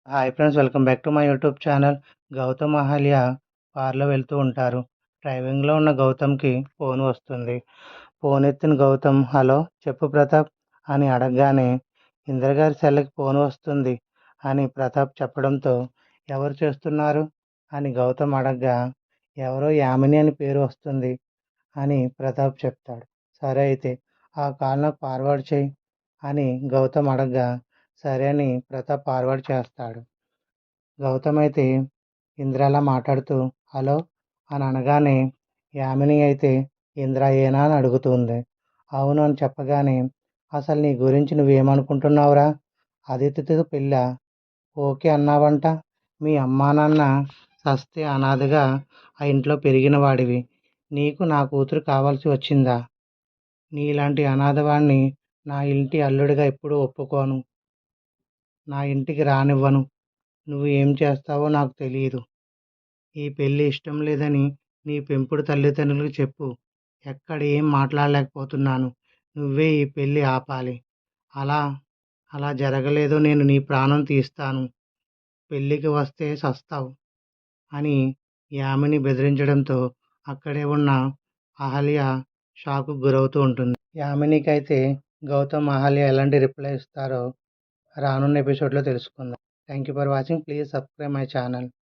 Hi friends, welcome back to my YouTube channel. Gautam, Ahalya కార్లో వెళ్తూ ఉంటారు. డ్రైవింగ్లో ఉన్న గౌతమ్కి ఫోన్ వస్తుంది. ఫోన్ ఎత్తిన గౌతమ్, హలో చెప్పు ప్రతాప్ అని అడగగానే, ఇంద్రగారి సెల్కి ఫోన్ వస్తుంది అని ప్రతాప్ చెప్పడంతో, ఎవరు చేస్తున్నారు అని గౌతమ్ అడగగా, ఎవరో యామిని అని పేరు వస్తుంది అని ప్రతాప్ చెప్తాడు. సరే అయితే ఆ కాల్ నాకు ఫార్వర్డ్ చేయి అని గౌతమ్ అడగగా, సరే అని ప్రతాప్ ఫార్వర్డ్ చేస్తాడు. గౌతమ్ అయితే ఇంద్ర మాట్లాడుతూ హలో అని అనగానే, యామిని అయితే ఇంద్ర ఏనా అని అడుగుతుంది. అవును అని చెప్పగానే, అసలు నీ గురించి నువ్వేమనుకుంటున్నావురా? అదితితో పెళ్ళ ఓకే అన్నావంట. మీ అమ్మా నాన్న సస్తే అనాథగా ఆ ఇంట్లో పెరిగిన వాడివి. నీకు నా కూతురు కావాల్సి వచ్చిందా? నీలాంటి అనాథవాణ్ణి నా ఇంటి అల్లుడిగా ఎప్పుడూ ఒప్పుకోను. నా ఇంటికి రానివ్వను. నువ్వు ఏం చేస్తావో నాకు తెలియదు. ఈ పెళ్ళి ఇష్టం లేదని నీ పెంపుడు తల్లిదండ్రులకు చెప్పు. ఎక్కడ ఏం మాట్లాడలేకపోతున్నాను. నువ్వే ఈ పెళ్ళి ఆపాలి. అలా అలా జరగలేదో నేను నీ ప్రాణం తీస్తాను. పెళ్ళికి వస్తే సస్తావు అని యామిని బెదిరించడంతో అక్కడే ఉన్న అహల్య షాక్కు గురవుతూ ఉంటుంది. యామినికైతే గౌతమ్, అహల్య ఎలాంటి రిప్లై ఇస్తారో రానున్న ఎపిసోడ్లో తెలుసుకుందాం. Thank you for watching. Please subscribe my channel.